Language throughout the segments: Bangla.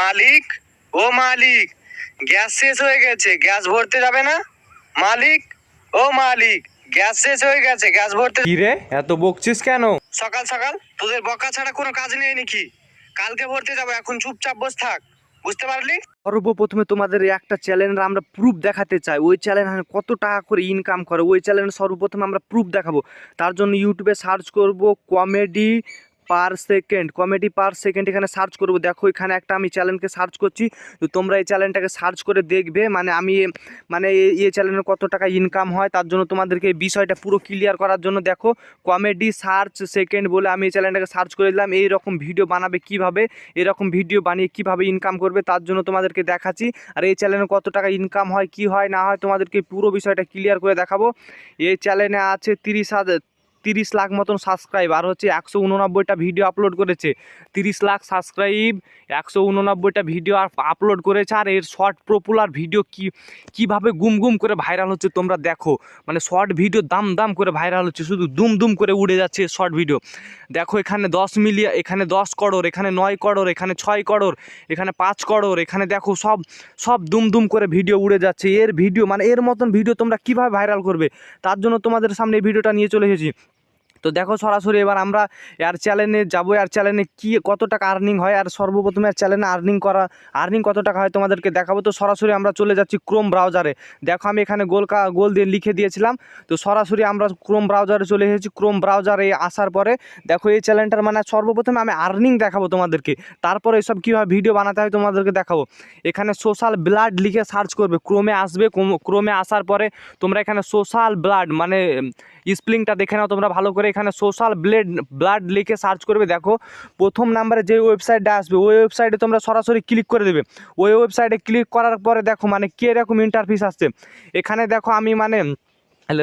মালিক, ও মালিক, গ্যাস শেষ হয়ে গেছে, গ্যাস ভরতে যাবে না? মালিক, ও মালিক, গ্যাস শেষ হয়ে গেছে, গ্যাস ভরতে। কি রে, এত বকছিস কেন? সকাল সকাল তোদের বকা ছাড়া কোনো কাজ নেই নাকি? কালকে ভরতে যাবো, এখন চুপচাপ বস থাক, বুঝতে পারলি? সর্বপ্রথমে তোমাদের একটা চ্যানেলের আমরা প্রুফ দেখাতে চাই, ওই চ্যানেল কত টাকা করে ইনকাম করে, ওই চ্যানেল সর্বপ্রথমে আমরা প্রুফ দেখাবো। তার জন্য ইউটিউবে সার্চ করব কমেডি পার সেকেন্ড, এখানে সার্চ করব। দেখো এখানে একটা আমি চ্যানেলকে সার্চ করছি, তো তোমরা এই চ্যানেলটাকে সার্চ করে দেখবে। আমি এই চ্যানেলে কত টাকা ইনকাম হয়, তার জন্য তোমাদেরকে এই বিষয়টা পুরো ক্লিয়ার করার জন্য দেখো কমেডি সার্চ সেকেন্ড বলে আমি এই চ্যানেলটাকে সার্চ করে দিলাম। এইরকম ভিডিও বানাবে কিভাবে, এরকম ভিডিও বানিয়ে কিভাবে ইনকাম করবে তার জন্য তোমাদেরকে দেখাচ্ছি। আর এই চ্যানেলে কত টাকা ইনকাম হয়, কি হয় না হয়, তোমাদেরকে পুরো বিষয়টা ক্লিয়ার করে দেখাবো। এই চ্যানেলে আছে 30 লাখ মতন সাবস্ক্রাইব, আর হচ্ছে 189টা ভিডিও আপলোড করেছে। 30 লাখ সাবস্ক্রাইব, 189টা ভিডিও আপলোড করেছে। আর এর শর্ট পপুলার ভিডিও কীভাবে গুম করে ভাইরাল হচ্ছে তোমরা দেখো। মানে শর্ট ভিডিও দাম করে ভাইরাল হচ্ছে, শুধু দুম করে উড়ে যাচ্ছে শর্ট ভিডিও। দেখো এখানে 10 মিলিয়ন, এখানে 10 করোড়, এখানে 9 করোড়, এখানে 6 করোড়, এখানে 5 করোড়, এখানে দেখো সব দুম করে ভিডিও উড়ে যাচ্ছে। এর ভিডিও মানে এর মতন ভিডিও তোমরা কীভাবে ভাইরাল করবে, তার জন্য তোমাদের সামনে এই ভিডিওটা নিয়ে চলে এসেছি। তো দেখো সরাসরি এবার আমরা এয়ার চ্যানেলে যাবো। এয়ার চ্যানেলে কত টাকা আর্নিং হয়, আর সর্বপ্রথমে এয়ার চ্যানেলে আর্নিং কত টাকা হয় তোমাদেরকে দেখাবো। তো সরাসরি আমরা চলে যাচ্ছি ক্রোম ব্রাউজারে। দেখো আমি এখানে গোল দিয়ে লিখে দিয়েছিলাম, তো সরাসরি আমরা ক্রোম ব্রাউজারে চলে এসেছি। ক্রোম ব্রাউজারে আসার পরে দেখো এই চ্যানেলটার মানে সর্বপ্রথমে আমি আর্নিং দেখাবো তোমাদেরকে, তারপরে এসব কীভাবে ভিডিও বানাতে হয় তোমাদেরকে দেখাবো। এখানে সোশ্যাল ব্লাড লিখে সার্চ করবে, ক্রোমে আসবে। ক্রোমে আসার পরে তোমরা এখানে সোশ্যাল ব্লাড মানে স্পেলিংটা দেখে নাও তোমরা ভালো করে। এখানে সোশ্যাল ব্লাড লিখে সার্চ করবে। দেখো প্রথম নাম্বারে যে ওয়েবসাইটটা আসবে, ওই ওয়েবসাইটে তোমরা সরাসরি ক্লিক করে দেবে। ওই ওয়েবসাইটে ক্লিক করার পরে দেখো মানে কীরকম ইন্টারফেস আসছে। এখানে দেখো আমি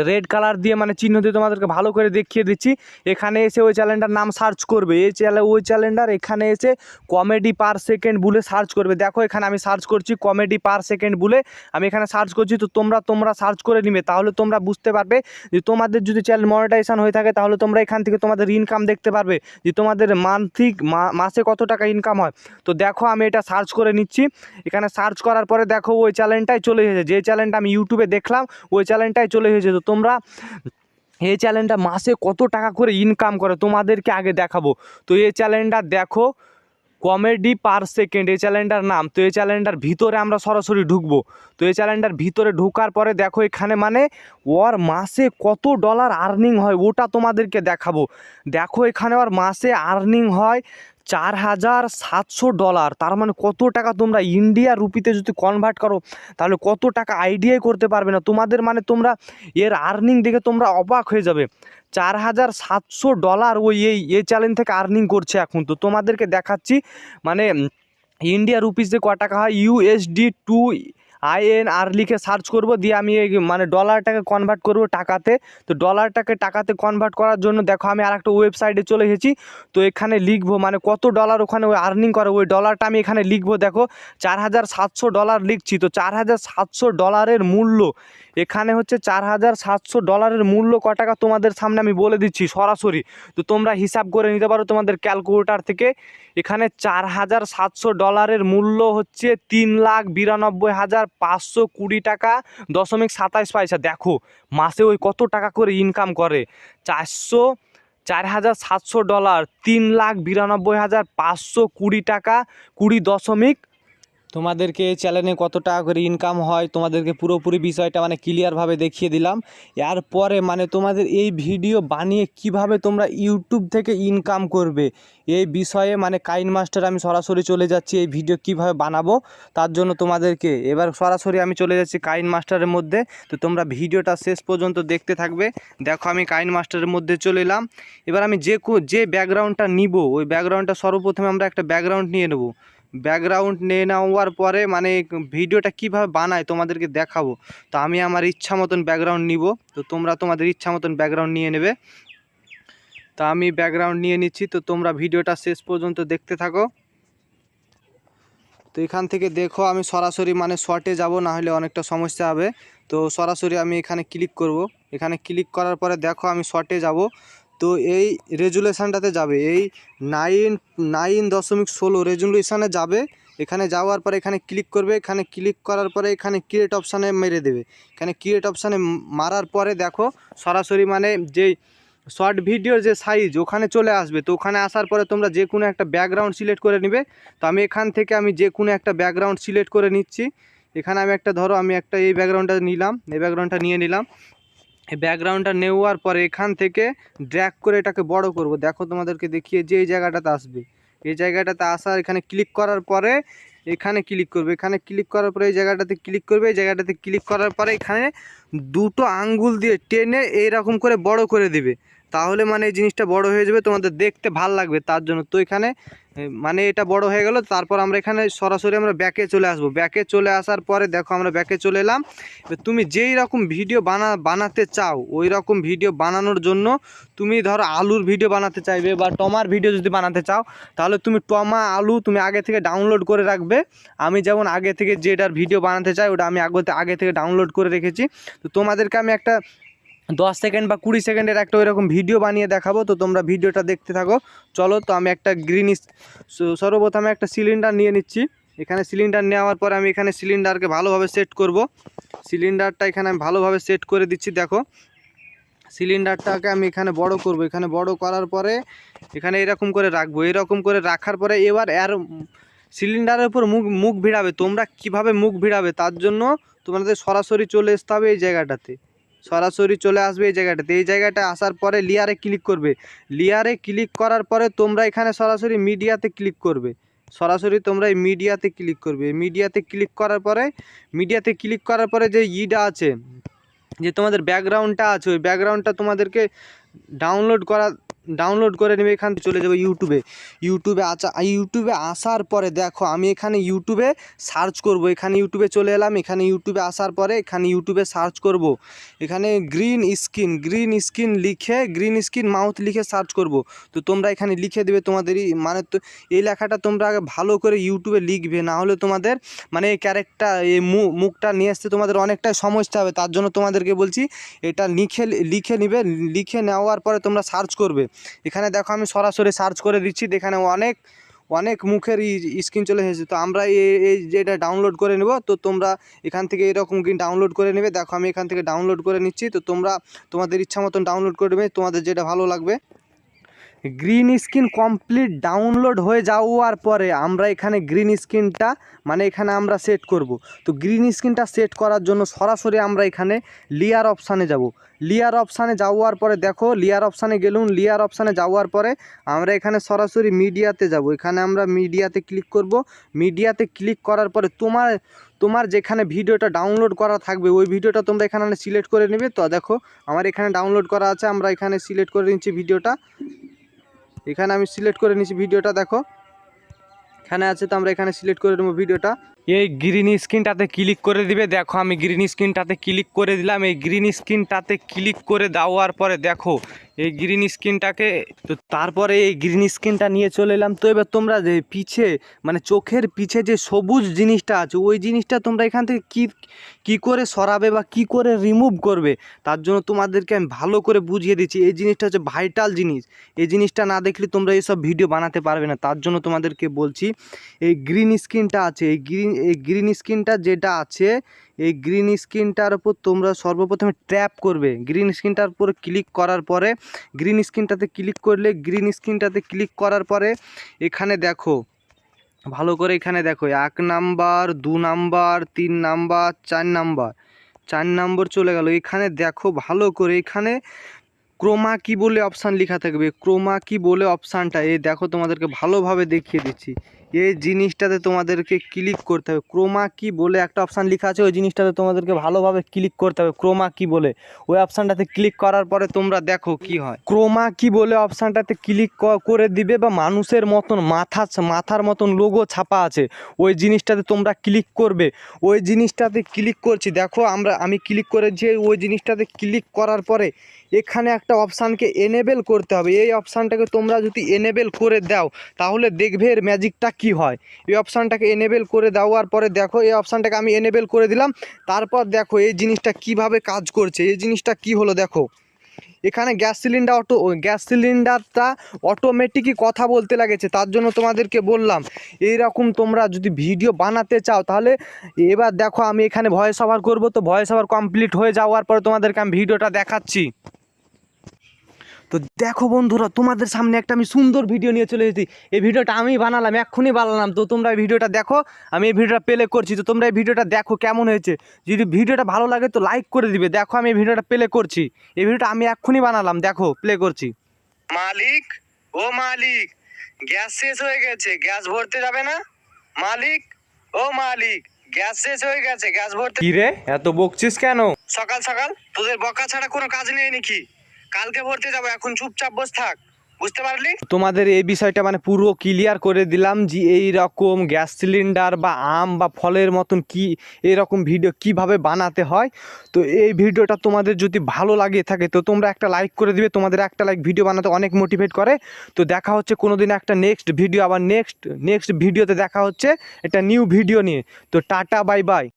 রেড কালার দিয়ে চিহ্ন দিয়ে তোমাদেরকে ভালো করে দেখিয়ে দিচ্ছি। এখানে এসে ওই চ্যানেলটার নাম সার্চ করবে, ওই চ্যানেলটার এখানে এসে কমেডি পার সেকেন্ড বলে সার্চ করবে। দেখো এখানে আমি সার্চ করছি কমেডি পার সেকেন্ড বলে, আমি এখানে সার্চ করছি। তো তোমরা সার্চ করে নিবে, তাহলে তোমরা বুঝতে পারবে যে তোমাদের যদি চ্যানেল মনিটাইজেশন হয়ে থাকে তাহলে তোমরা এখান থেকে তোমাদের ইনকাম দেখতে পারবে যে তোমাদের মাসে কত টাকা ইনকাম হয়। তো দেখো আমি এটা সার্চ করে নিচ্ছি। এখানে সার্চ করার পরে দেখো ওই চ্যানেলটাই চলে এসেছে, যে চ্যানেলটা আমি ইউটিউবে দেখলাম ওই চ্যানেলটাই চলে এসেছে। তো তোমরা এই চ্যানেলটা মাসে কত টাকা করে ইনকাম করে তোমাদেরকে আগে দেখাবো। তো এই চ্যানেলটা দেখো কমেডি পার সেকেন্ড, এই চ্যানেলটার নাম। তো এই চ্যানেলটার ভিতরে আমরা সরাসরি ঢুকবো। তো এই চ্যানেলটার ভিতরে ঢোকার পরে দেখো এখানে ওর মাসে কত ডলার আর্নিং হয় ওটা তোমাদেরকে দেখাবো। দেখো এখানে ওর মাসে আর্নিং হয় $4700। তার মানে কত টাকা তোমরা ইন্ডিয়া রুপিতে যদি কনভার্ট করো তাহলে কত টাকা আইডিয়াই করতে পারবে না তোমাদের। তোমরা এর আর্নিং দেখে তোমরা অবাক হয়ে যাবে। $4700 ওই এই চ্যানেল থেকে আর্নিং করছে এখন। তো তোমাদেরকে দেখাচ্ছি ইন্ডিয়া রুপিসে ক টাকা হয়। USD INR লিখে সার্চ করব, দিয়ে আমি ডলারটাকে কনভার্ট করব টাকাতে। তো ডলারটাকে টাকাতে কনভার্ট করার জন্য দেখো আমি আরেকটা ওয়েবসাইটে চলে এসেছি। তো এখানে লিখবো কত ডলার ওখানে ওই আর্নিং করে, ওই ডলারটা আমি এখানে লিখবো। দেখো $4700 লিখছি। তো $4700 মূল্য এখানে হচ্ছে $4700 মূল্য ক টাকা তোমাদের সামনে আমি বলে দিচ্ছি সরাসরি। তো তোমরা হিসাব করে নিতে পারো তোমাদের ক্যালকুলেটর থেকে। এখানে $4700 মূল্য হচ্ছে 3,92,520 টাকা .27 দেখো মাসে ওই কত টাকা করে ইনকাম করে। $4700 3,92,520 টাকা 20 তোমাদেরকে চ্যানেলে কত টাকা করে ইনকাম হয় তোমাদেরকে পুরোপুরি বিষয়টা ক্লিয়ারভাবে দেখিয়ে দিলাম। এরপরে তোমাদের এই ভিডিও বানিয়ে কিভাবে তোমরা ইউটিউব থেকে ইনকাম করবে এই বিষয়ে কাইন মাস্টার আমি সরাসরি চলে যাচ্ছি এই ভিডিও কিভাবে বানাবো তার জন্য তোমাদেরকে। এবার সরাসরি আমি চলে যাচ্ছি কাইন মাস্টারের মধ্যে। তো তোমরা ভিডিওটা শেষ পর্যন্ত দেখতে থাকবে। দেখো আমি কাইন মাস্টারের মধ্যে চলে এলাম। এবার আমি যে ব্যাকগ্রাউন্ডটা নিব ওই ব্যাকগ্রাউন্ডটা সর্বপ্রথমে আমরা একটা ব্যাকগ্রাউন্ড নিয়ে নেব। ব্যাকগ্রাউন্ড নিয়ে নেওয়ার পরে ভিডিওটা কিভাবে বানায় তোমাদেরকে দেখাবো। তো আমি আমার ইচ্ছা মতন ব্যাকগ্রাউন্ড নিব, তো তোমরা তোমাদের ইচ্ছা মতন ব্যাকগ্রাউন্ড নিয়ে নেবে। তো আমি ব্যাকগ্রাউন্ড নিয়ে নিচ্ছি, তো তোমরা ভিডিওটা শেষ পর্যন্ত দেখতে থাকো। তো এখান থেকে দেখো আমি সরাসরি শর্টে যাব, না হলে অনেকটা সমস্যা হবে। তো সরাসরি আমি এখানে ক্লিক করব। এখানে ক্লিক করার পরে দেখো আমি শর্টে যাব। তো এই রেজুলেশনটাতে যাবে, এই 9.16 রেজুলেশনে যাবে। এখানে যাওয়ার পরে এখানে ক্লিক করবে, এখানে ক্লিক করার পরে এখানে ক্রিয়েট অপশানে মেরে দেবে। এখানে ক্রিয়েট অপশানে মারার পরে দেখো সরাসরি মানে যেই শর্ট ভিডিওর যে সাইজ ওখানে চলে আসবে। তো ওখানে আসার পরে তোমরা যে কোনো একটা ব্যাকগ্রাউন্ড সিলেক্ট করে নিবে। তো আমি এখান থেকে আমি যে কোনো একটা ব্যাকগ্রাউন্ড সিলেক্ট করে নিচ্ছি। এখানে আমি একটা ধরো আমি একটা এই ব্যাকগ্রাউন্ডটা নিলাম, এই ব্যাকগ্রাউন্ডটা নিয়ে নিলাম। এই ব্যাকগ্রাউন্ডটা নেওয়ার পরে এখান থেকে ড্র্যাগ করে এটাকে বড় করব। দেখো তোমাদেরকে দেখিয়ে যে এই জায়গাটাতে আসবে, এই জায়গাটাতে আসার এখানে ক্লিক করার পরে এখানে ক্লিক করবে, এখানে ক্লিক করার পরে এই জায়গাটাতে ক্লিক করবে, এই জায়গাটাতে ক্লিক করার পরে এখানে দুটো আঙ্গুল দিয়ে টেনে এইরকম করে বড় করে দিবে। তাহলে মানে এই জিনিসটা বড় হয়ে যাবে, তোমাদের দেখতে ভাল লাগবে তার জন্য। তো এখানে মানে এটা বড় হয়ে গেল। তারপর আমরা এখানে সরাসরি আমরা ব্যাকে চলে আসব। ব্যাকে চলে আসার পরে দেখো আমরা ব্যাকে চলে এলাম। তুমি যেই রকম ভিডিও বানাতে চাও ওই রকম ভিডিও বানানোর জন্য তুমি ধরো আলুর ভিডিও বানাতে চাইবে বা টমার ভিডিও যদি বানাতে চাও, তাহলে তুমি টমা আলু তুমি আগে থেকে ডাউনলোড করে রাখবে। আমি যেমন আগে থেকে যেটার ভিডিও বানাতে চাই ওটা আমি আগে থেকে ডাউনলোড করে রেখেছি। তো তোমাদেরকে আমি একটা 10 সেকেন্ড বা 20 সেকেন্ডের একটা ওইরকম ভিডিও বানিয়ে দেখাবো। তো তোমরা ভিডিওটা দেখতে থাকো। চলো, তো আমি একটা সর্বপ্রথমে একটা সিলিন্ডার নিয়ে নিচ্ছি। এখানে সিলিন্ডার নেওয়ার পরে আমি এখানে সিলিন্ডারকে ভালোভাবে সেট করব। সিলিন্ডারটা এখানে আমি ভালোভাবে সেট করে দিচ্ছি। দেখো সিলিন্ডারটাকে আমি এখানে বড় করব। এখানে বড় করার পরে এখানে এরকম করে রাখবো। এরকম করে রাখার পরে এবার এর সিলিন্ডারের উপর মুখ ভিড়াবে। তোমরা কিভাবে মুখ ভিড়াবে তার জন্য তোমাদের সরাসরি চলে আসতে হবে এই জায়গাটাতে। সরাসরি চলে আসবে এই জায়গাটাতে। এই জায়গাটায় আসার পরে লেয়ারে ক্লিক করবে। লেয়ারে ক্লিক করার পরে তোমরা এখানে সরাসরি মিডিয়াতে ক্লিক করবে। সরাসরি তোমরা এই মিডিয়াতে ক্লিক করবে। মিডিয়াতে ক্লিক করার পরে যে ইটা আছে, যে তোমাদের ব্যাকগ্রাউন্ডটা আছে, ওই ব্যাকগ্রাউন্ডটা তোমাদেরকে ডাউনলোড করে নেবে। এখান থেকে চলে যাবে ইউটিউবে আসার পরে দেখো আমি এখানে ইউটিউবে সার্চ করব। এখানে ইউটিউবে চলে এলাম। এখানে ইউটিউবে আসার পরে এখানে ইউটিউবে সার্চ করব। এখানে গ্রিন স্ক্রিন লিখে গ্রিন স্ক্রিন মাউথ লিখে সার্চ করব। তো তোমরা এখানে লিখে দেবে তোমাদেরই মানে তো এই লেখাটা তোমরা আগে ভালো করে ইউটিউবে লিখবে, না হলে তোমাদের মানে এই ক্যারেক্টার এই মুখটা নিয়ে আসতে তোমাদের অনেকটাই সমস্যা হবে। তার জন্য তোমাদেরকে বলছি এটা লিখে নিবে। লিখে নেওয়ার পরে তোমরা সার্চ করবে। এখানে দেখো আমি সরাসরি সার্চ করে দিচ্ছি। এখানে অনেক মুখের স্ক্রিন চলে এসেছে। তো আমরা এই যেটা ডাউনলোড করে নেব। তো তোমরা এখান থেকে এরকম ডাউনলোড করে নেবে। দেখো আমি এখান থেকে ডাউনলোড করে নিচ্ছি। তো তোমরা তোমাদের ইচ্ছা মতন ডাউনলোড করে নেবে, তোমাদের যেটা ভালো লাগবে। গ্রিন স্ক্রিন কমপ্লিট ডাউনলোড হয়ে যাওয়ার পরে আমরা এখানে গ্রিন স্ক্রিনটা মানে এখানে আমরা সেট করব। তো গ্রিন স্ক্রিনটা সেট করার জন্য সরাসরি আমরা এখানে লেয়ার অপশানে যাব। লেয়ার অপশানে যাওয়ার পরে দেখো লেয়ার অপশানে গেলুম। লেয়ার অপশানে যাওয়ার পরে আমরা এখানে সরাসরি মিডিয়াতে যাব। এখানে আমরা মিডিয়াতে ক্লিক করব। মিডিয়াতে ক্লিক করার পরে তোমার যেখানে ভিডিওটা ডাউনলোড করা থাকবে ওই ভিডিওটা তোমরা এখানে সিলেক্ট করে নেবে। তো দেখো আমার এখানে ডাউনলোড করা আছে, আমরা এখানে সিলেক্ট করে নিচ্ছি ভিডিওটা। এখানে আমি সিলেক্ট করে নিচ্ছি ভিডিওটা। দেখো এখানে আছে, তো আমরা এখানে সিলেক্ট করে নেবো ভিডিওটা। এই গ্রিন স্ক্রিনটাতে ক্লিক করে দিবে। দেখো আমি গ্রিন স্ক্রিনটাতে ক্লিক করে দিলাম। এই গ্রিন স্ক্রিনটাতে ক্লিক করে দেওয়ার পরে দেখো এই গ্রিন স্ক্রিনটাকে, তো তারপরে এই গ্রিন স্ক্রিনটা নিয়ে চলে এলাম। তো এবার তোমরা যে পিছে মানে চোখের পিছে যে সবুজ জিনিসটা আছে ওই জিনিসটা তোমরা এখান থেকে কি করে সরাবে বা কি করে রিমুভ করবে তার জন্য তোমাদেরকে আমি ভালো করে বুঝিয়ে দিচ্ছি। এই জিনিসটা হচ্ছে ভাইটাল জিনিস। এই জিনিসটা না দেখলে তোমরা এইসব ভিডিও বানাতে পারবে না। তার জন্য তোমাদেরকে বলছি এই গ্রিন স্ক্রিনটা আছে, এই গ্রিন স্ক্রিনটা যেটা আছে এই গ্রিন স্ক্রিনটার উপর তোমরা সর্বপ্রথমে ট্যাপ করবে। গ্রিন স্ক্রিনটার উপর ক্লিক করার পরে গ্রিন স্ক্রিনটাতে ক্লিক করলে গ্রিন স্ক্রিনটাতে ক্লিক করার পরে এখানে দেখো ভালো করে, এখানে দেখো 1 নাম্বার 2 নাম্বার 3 নাম্বার 4 নাম্বার চলে গেল। এখানে দেখো ভালো করে এখানে ক্রোমা কি বলে অপশান লেখা থাকবে। ক্রোমা কি বলে অপশানটা এই দেখো তোমাদেরকে ভালোভাবে দেখিয়ে দিচ্ছি। এই জিনিসটাতে তোমাদেরকে ক্লিক করতে হবে। ক্রোমা কি বলে একটা অপশান লেখা আছে, ওই জিনিসটাতে তোমাদেরকে ভালোভাবে ক্লিক করতে হবে। ক্রোমা কি বলে ওই অপশানটাতে ক্লিক করার পরে তোমরা দেখো কি হয়। ক্রোমা কি বলে অপশানটাতে ক্লিক করে দিবে বা মানুষের মতন মাথার মতন লোগো ছাপা আছে ওই জিনিসটাতে তোমরা ক্লিক করবে। ওই জিনিসটাতে ক্লিক করছি। দেখো আমি ক্লিক করেছি। ওই জিনিসটাতে ক্লিক করার পরে এখানে একটা অপশানকে এনেবেল করতে হবে। এই অপশানটাকে তোমরা যদি এনেবেল করে দাও তাহলে দেখবে এর ম্যাজিকটা কি হয়। এই অপশানটাকে এনেবেল করে দেওয়ার পরে দেখো এই অপশানটাকে আমি এনেবেল করে দিলাম। তারপর দেখো এই জিনিসটা কিভাবে কাজ করছে। এই জিনিসটা কি হলো দেখো এখানে গ্যাস সিলিন্ডারটা অটোমেটিকই কথা বলতে লাগেছে, তার জন্য তোমাদেরকে বললাম এইরকম তোমরা যদি ভিডিও বানাতে চাও তাহলে এবার দেখো আমি এখানে ভয়েস ওভার করবো, তো ভয়েস ওভার কমপ্লিট হয়ে যাওয়ার পরে তোমাদেরকে আমি ভিডিওটা দেখাচ্ছি। তো দেখো বন্ধুরা, তোমাদের সামনে একটা আমি সুন্দর ভিডিও নিয়ে চলে এসেছি। এই ভিডিওটা আমি বানালাম, এক্ষুনি বানালাম। তো তোমরা এই ভিডিওটা দেখো, আমি এই ভিডিওটা প্লে করছি। তো তোমরা এই ভিডিওটা দেখো কেমন হয়েছে। যদি ভিডিওটা ভালো লাগে তো লাইক করে দিবে। দেখো আমি এই ভিডিওটা প্লে করছি, এই ভিডিওটা আমি এক্ষুনি বানালাম, দেখো প্লে করছি। মালিক, ও মালিক, গ্যাস শেষ হয়ে গেছে, গ্যাস ভরতে যাবে না? মালিক, ও মালিক, গ্যাস শেষ হয়ে গেছে, গ্যাস ভরতে। কি রে, এত বকছিস কেন? সকাল সকাল তোদের বকা ছাড়া কোনো কাজ নেই নাকি? কালকে ভরতে যাবো, এখন চুপচাপ বস থাক, বুঝতে পারলি? তোমাদের এই বিষয়টা মানে পুরো ক্লিয়ার করে দিলাম যে এই রকম গ্যাস সিলিন্ডার বা আম বা ফলের মতন কি এরকম ভিডিও কিভাবে বানাতে হয়। তো এই ভিডিওটা তোমাদের যদি ভালো লাগে থাকে তো তোমরা একটা লাইক করে দিবে। তোমাদের একটা লাইক ভিডিও বানাতে অনেক মোটিভেট করে। তো দেখা হচ্ছে কোনোদিন একটা নেক্সট ভিডিও, আবার নেক্সট ভিডিওতে দেখা হচ্ছে একটা নিউ ভিডিও নিয়ে। তো টাটা, বাই বাই।